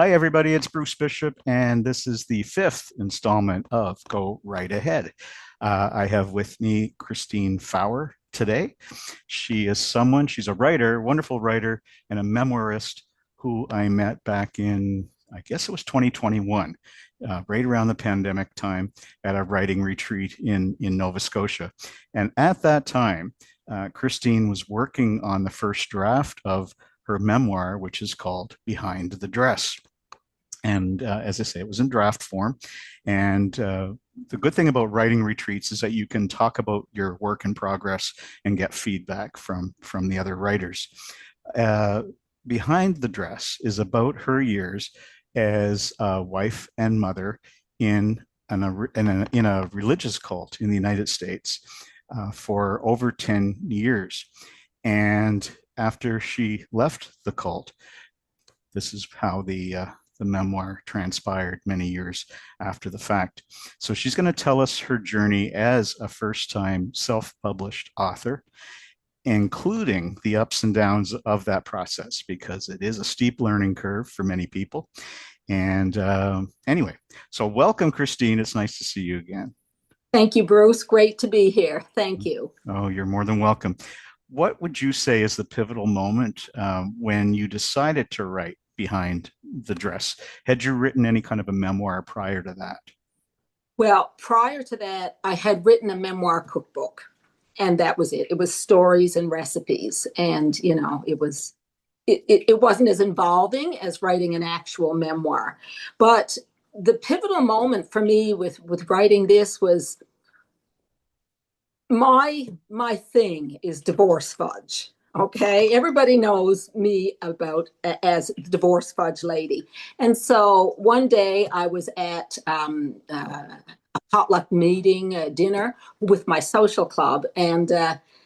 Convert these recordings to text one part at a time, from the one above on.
Hi, everybody. It's Bruce Bishop, and this is the fifth installment of Go Right Ahead. I have with me Christine Faour today. She's a writer, wonderful writer, and a memoirist who I met back in, I guess it was 2021, right around the pandemic time at a writing retreat in Nova Scotia. And at that time, Christine was working on the first draft of her memoir, which is called Behind the Dress. And as I say, it was in draft form. And the good thing about writing retreats is that you can talk about your work in progress and get feedback from the other writers. Uh, Behind the Dress is about her years as a wife and mother in in a religious cult in the United States for over 10 years. And after she left the cult, this is how the memoir transpired many years after the fact. So she's going to tell us her journey as a first time self published author, including the ups and downs of that process, because it is a steep learning curve for many people. And anyway, so welcome, Christine. It's nice to see you again. Thank you, Bruce. Great to be here. Thank you. Oh, you're more than welcome. What would you say is the pivotal moment when you decided to write Behind the Dress? Had you written any kind of a memoir prior to that? Well, prior to that, I had written a memoir cookbook, and that was it. It was stories and recipes. And, it wasn't as involving as writing an actual memoir. But the pivotal moment for me with writing this was my thing is divorce fudge. Okay, everybody knows me about as the divorce fudge lady, and so one day I was at a potluck meeting, dinner with my social club, and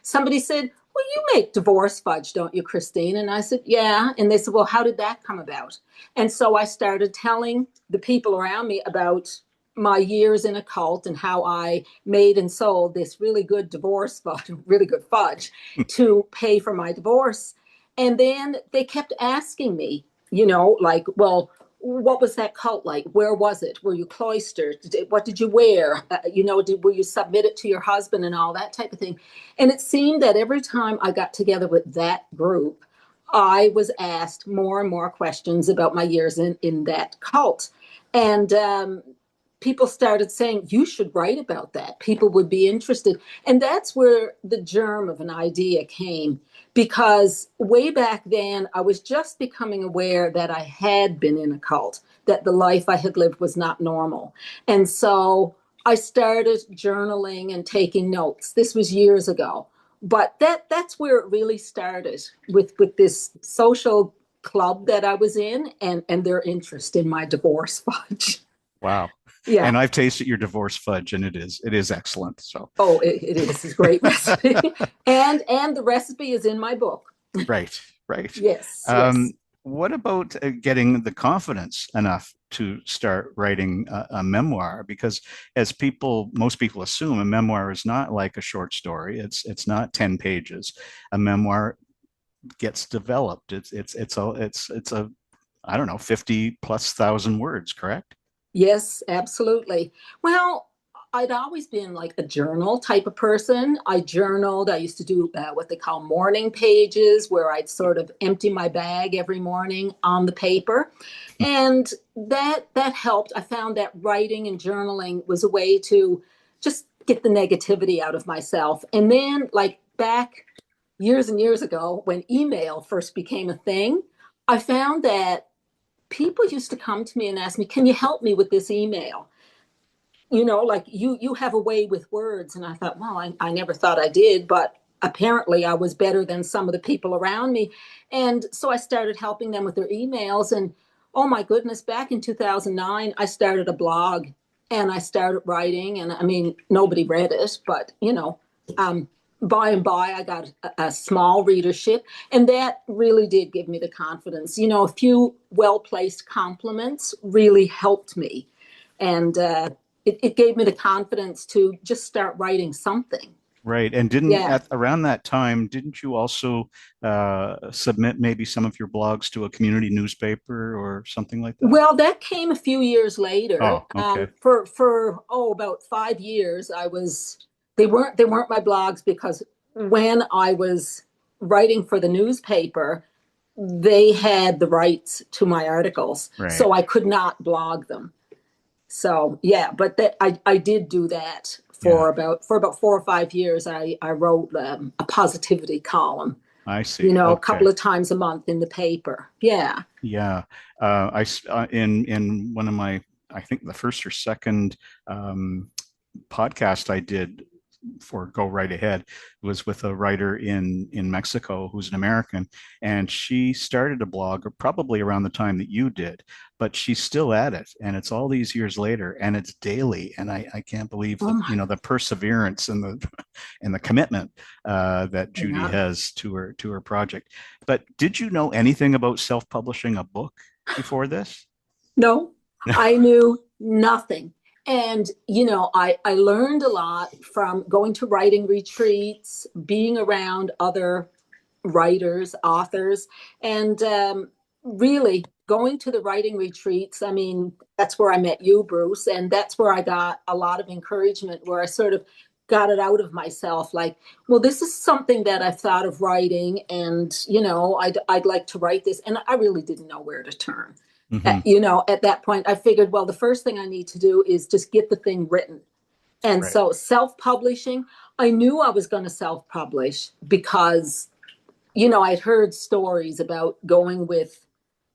somebody said, "Well, you make divorce fudge, don't you, Christine?" And I said, "Yeah." And they said, "Well, how did that come about?" And so I started telling the people around me about my years in a cult and how I made and sold this really good divorce fudge, really good fudge to pay for my divorce. And then they kept asking me, like, well, what was that cult like? Where was it? Were you cloistered? What did you wear? Were you submitted to your husband and all that type of thing? And it seemed that every time I got together with that group, I was asked more and more questions about my years in that cult. And people started saying, you should write about that. People would be interested. And that's where the germ of an idea came. Because way back then, I was just becoming aware that I had been in a cult, that the life I had lived was not normal. And so I started journaling and taking notes. This was years ago. But that's where it really started with this social club that I was in and their interest in my divorce fudge. Wow. Yeah. And I've tasted your divorce fudge, and it is excellent. So Oh, it is. It's a great recipe. And the recipe is in my book. right, right. Yes, Um, yes. what about getting the confidence enough to start writing a memoir? Because most people assume a memoir is not like a short story. It's not 10 pages. A memoir gets developed. It's a I don't know, 50 plus thousand words, correct? Yes, absolutely. Well, I'd always been like a journal type of person. I journaled. I used to do what they call morning pages, where I'd sort of empty my bag every morning on the paper, and that helped. I found that writing and journaling was a way to just get the negativity out of myself. And then, like back years and years ago, when email first became a thing, I found that people used to come to me and ask me, can you help me with this email? Like you have a way with words. And I thought, well, I never thought I did, but apparently I was better than some of the people around me. And so I started helping them with their emails. And oh my goodness, back in 2009, I started a blog and I started writing. And I mean, nobody read it, but um, by and by, I got a small readership, and that really did give me the confidence. A few well placed compliments really helped me, and it gave me the confidence to just start writing something. Right. And didn't Yeah. at around that time, didn't you also submit maybe some of your blogs to a community newspaper or something like that? Well, that came a few years later. Oh, okay. For about 5 years, they weren't my blogs because when I was writing for the newspaper, they had the rights to my articles, Right. so I could not blog them. So yeah, but that I did do that Yeah, for about 4 or 5 years. I wrote a positivity column, I see. a Okay. couple of times a month in the paper. Yeah. Yeah. In one of my, I think the first or second um, podcast I did for Go Right Ahead was with a writer in Mexico who's an American, and she started a blog probably around the time that you did, but she's still at it, and it's all these years later, and it's daily, and I can't believe Oh that my, the perseverance and the and the commitment that Judy yeah. has to her project. But did you know anything about self-publishing a book before this? No, I knew nothing. And, I learned a lot from going to writing retreats, being around other writers, authors, and really going to the writing retreats. I mean, that's where I met you, Bruce, and that's where I got a lot of encouragement, where I sort of got it out of myself like, well, this is something that I've thought of writing, and I'd like to write this, and I really didn't know where to turn. Hmm. At that point I figured, well, the first thing I need to do is just get the thing written. And Right. so self-publishing, I knew I was going to self-publish because I'd heard stories about going with,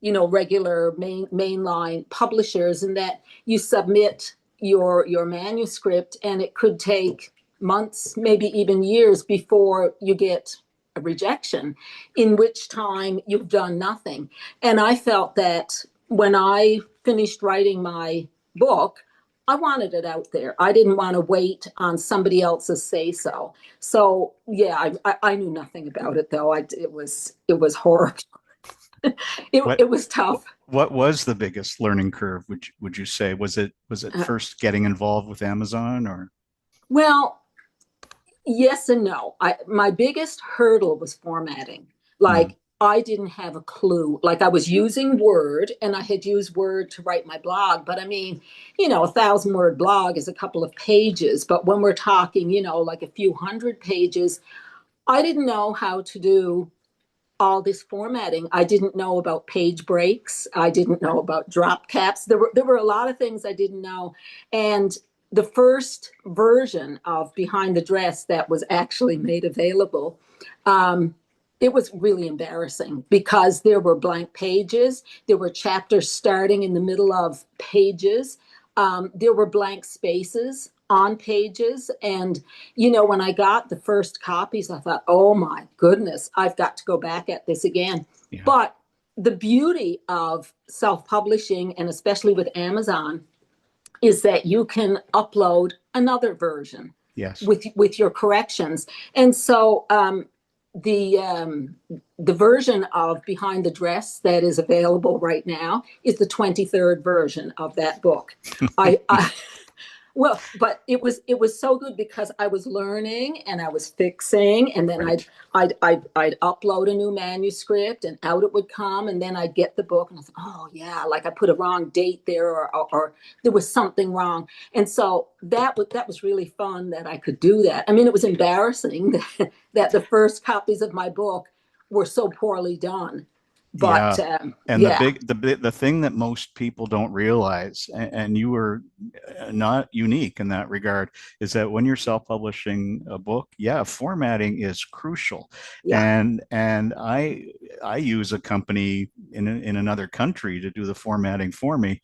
regular mainline publishers, and that you submit your manuscript and it could take months, maybe even years before you get a rejection, in which time you've done nothing. And I felt that when I finished writing my book, I wanted it out there. I didn't want to wait on somebody else's say so. So yeah, I knew nothing about it though. It was horrible. It What it was tough. what was the biggest learning curve, would you say? Was it Uh, first getting involved with Amazon or well, yes and no. My biggest hurdle was formatting. mm, Like, I didn't have a clue. Like, I was using Word, and I had used Word to write my blog. But I mean, 1,000-word blog is a couple of pages. But when we're talking, like a few hundred pages, I didn't know how to do all this formatting. I didn't know about page breaks. I didn't know about drop caps. There were a lot of things I didn't know. And the first version of Behind the Dress that was actually made available, um, it was really embarrassing because there were blank pages. There were chapters starting in the middle of pages. There were blank spaces on pages. And, when I got the first copies, I thought, oh my goodness, I've got to go back at this again. yeah. But the beauty of self publishing, and especially with Amazon, is that you can upload another version Yes. with your corrections. And so the um, the version of Behind the Dress that is available right now is the 23rd version of that book. I well, but it was so good because I was learning and I was fixing, and then I'd Right. I'd I'd, I'd upload a new manuscript, and out it would come, and then I'd get the book, and I thought, oh yeah, like I put a wrong date there, or there was something wrong, and so that was really fun that I could do that. I mean, it was embarrassing that the first copies of my book were so poorly done, but Yeah. And the yeah, big the thing that most people don't realize, and you were not unique in that regard, is that when you're self-publishing a book, yeah, formatting is crucial. yeah, And I use a company in another country to do the formatting for me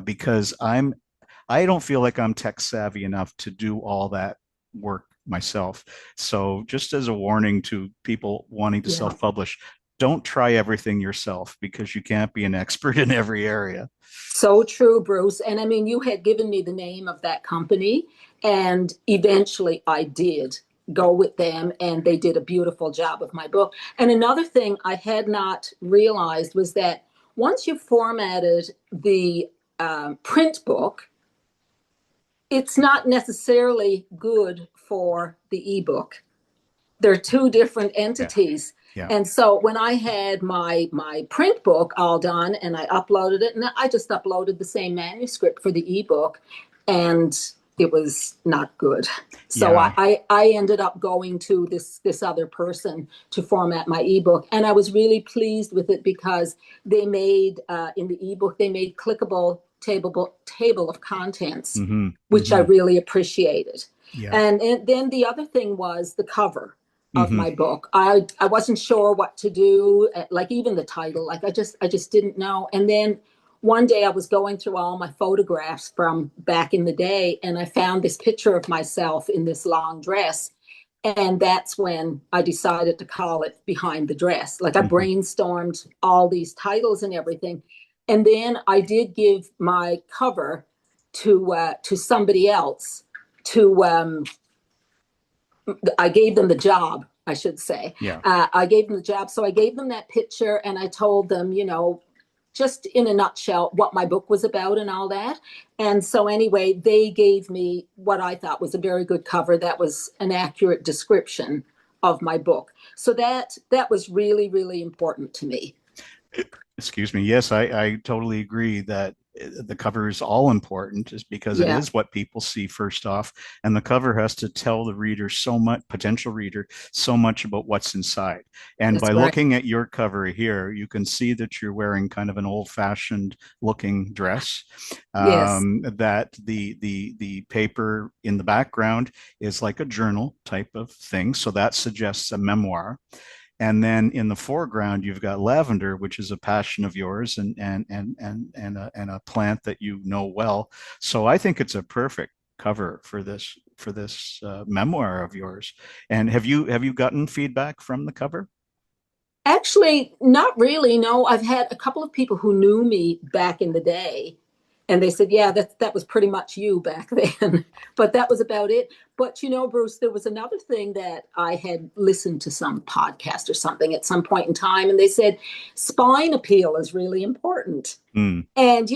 because I don't feel like I'm tech savvy enough to do all that work myself. So just as a warning to people wanting to yeah. self-publish, don't try everything yourself because you can't be an expert in every area. So true, Bruce. And I mean, you had given me the name of that company, and eventually I did go with them, and they did a beautiful job of my book. And another thing I had not realized was that once you formatted the print book, it's not necessarily good for the ebook. They're two different Yeah. entities. Yeah. And so when I had my print book all done and I uploaded it, and I just uploaded the same manuscript for the ebook, and it was not good. So Yeah. I ended up going to this other person to format my ebook, and I was really pleased with it because they made in the ebook they made clickable table of contents, Hmm. which I Hmm. really appreciated. Yeah. And then the other thing was the cover of Hmm. my book. I wasn't sure what to do, like even the title, like I just didn't know. And then one day I was going through all my photographs from back in the day, and I found this picture of myself in this long dress. And that's when I decided to call it Behind the Dress. Like I Hmm. brainstormed all these titles and everything. And then I did give my cover to somebody else to I gave them the job, I should say. Yeah. I gave them the job. So I gave them that picture and I told them, just in a nutshell, what my book was about and all that. And so, anyway, they gave me what I thought was a very good cover that was an accurate description of my book. So that was really, really important to me. Excuse me. Yes, I totally agree that the cover is all important just because it Yeah, is what people see first off. And the cover has to tell the reader so much, potential reader, so much about what's inside. And that's by right. looking at your cover here, you can see that you're wearing kind of an old-fashioned looking dress. Yes. That the paper in the background is like a journal type of thing. So that suggests a memoir. And then in the foreground, you've got lavender, which is a passion of yours, and a plant that you know well. So I think it's a perfect cover for this memoir of yours. And have you gotten feedback from the cover? Actually, not really. No, I've had a couple of people who knew me back in the day, and they said, "Yeah, that was pretty much you back then." But that was about it. But Bruce, there was another thing that I had listened to some podcast or something at some point in time, and they said spine appeal is really important. Mm, And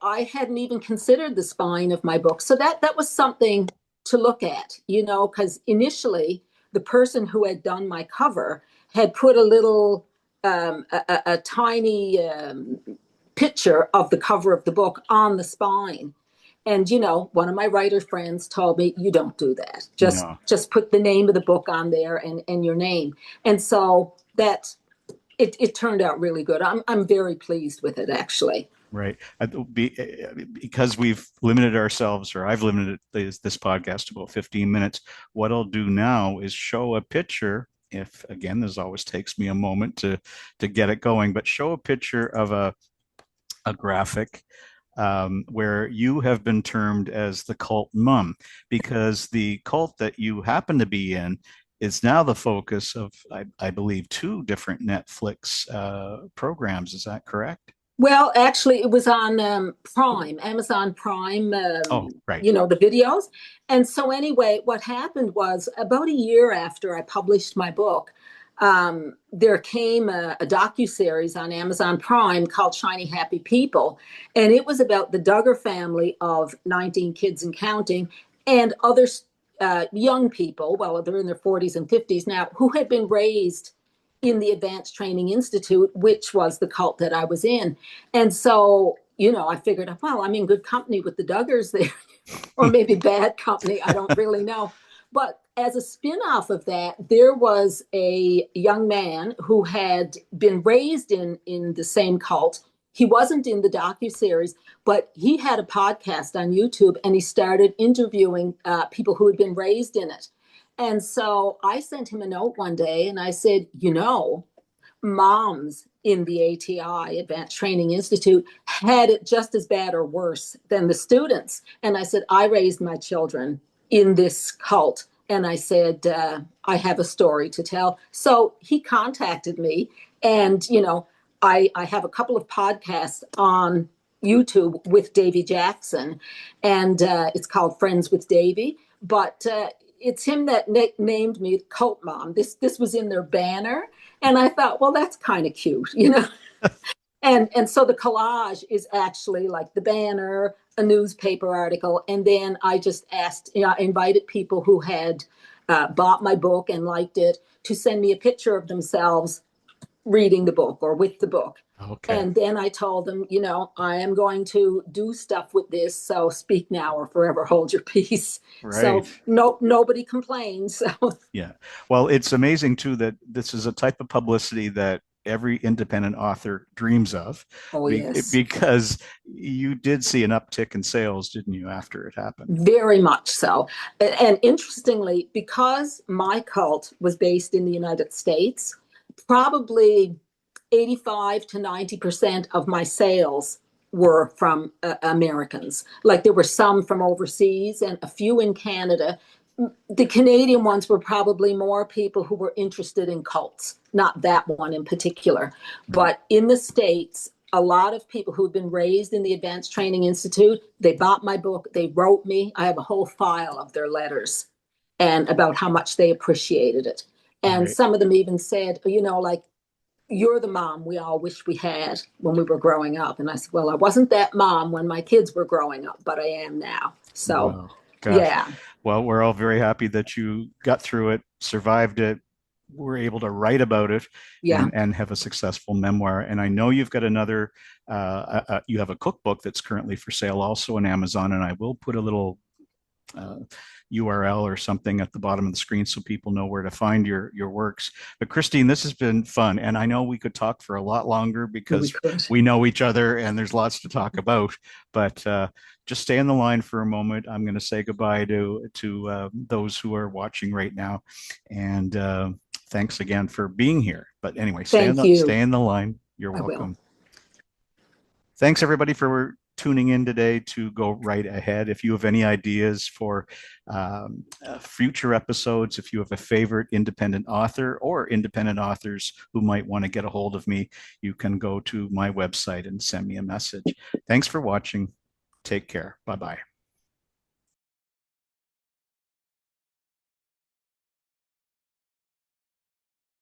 I hadn't even considered the spine of my book, so that was something to look at. Because initially the person who had done my cover had put a little a tiny picture of the cover of the book on the spine. And one of my writer friends told me, you don't do that. Just no. just put the name of the book on there and your name. And so that it turned out really good. I'm very pleased with it, actually. Right. Because we've limited ourselves, or I've limited this podcast to about 15 minutes. What I'll do now is show a picture. If again, this always takes me a moment to get it going, but show a picture of a graphic where you have been termed as the cult mom, because the cult that you happen to be in is now the focus of, I believe, two different Netflix programs. Is that correct? Well, actually, it was on Prime, Amazon Prime, Oh, right. the videos. And so, anyway, what happened was about a year after I published my book, there came a docu-series on Amazon Prime called Shiny Happy People. And it was about the Duggar family of 19 kids and counting and other young people, well, they're in their 40s and 50s now, who had been raised in the Advanced Training Institute, which was the cult that I was in. And so, I figured, well, I'm in good company with the Duggars there, or maybe bad company. I don't really know. But as a spin-off of that, there was a young man who had been raised in the same cult. He wasn't in the docu-series, but he had a podcast on YouTube and he started interviewing people who had been raised in it. And so I sent him a note one day and I said, moms in the ATI, Advanced Training Institute, had it just as bad or worse than the students. And I said, I raised my children in this cult. And I said, I have a story to tell. So he contacted me. And, I have a couple of podcasts on YouTube with Davy Jackson, and it's called Friends with Davy. But it's him that named me Cult Mom. This was in their banner, and I thought, well, that's kind of cute. And so the collage is actually like the banner, a newspaper article, and then I just asked, you know, I invited people who had bought my book and liked it to send me a picture of themselves reading the book or with the book. Okay. And then I told them, you know, I am going to do stuff with this. So speak now or forever hold your peace. Right. So no, nobody complains. So, Yeah. Well, it's amazing too that this is a type of publicity that every independent author dreams of oh, yes, because you did see an uptick in sales, didn't you, after it happened? very much so. And interestingly, because my cult was based in the United States, probably 85 to 90% of my sales were from Americans. Like there were some from overseas and a few in Canada. The Canadian ones were probably more people who were interested in cults, not that one in particular. Right. But in the States, a lot of people who've been raised in the Advanced Training Institute, they bought my book, they wrote me. I have a whole file of their letters and about how much they appreciated it. And Right. some of them even said, you know, like, you're the mom we all wish we had when we were growing up. And I said, well, I wasn't that mom when my kids were growing up, but I am now. So, Wow. Gosh. yeah, Well, we're all very happy that you got through it, survived it, were able to write about it, yeah, and have a successful memoir. And I know you've got another, you have a cookbook that's currently for sale also on Amazon, and I will put a little uh, URL or something at the bottom of the screen so people know where to find your works. But Christine, this has been fun, and I know we could talk for a lot longer we because could. we know each other and there's lots to talk about. But just stay on the line for a moment. I'm going to say goodbye to those who are watching right now, and thanks again for being here. But anyway, Thank you. stay in the line. You're I will. welcome. Thanks everybody for tuning in today to Go Right Ahead. If you have any ideas for future episodes, if you have a favorite independent author or independent authors who might want to get a hold of me, you can go to my website and send me a message. Thanks for watching. Take care. Bye bye.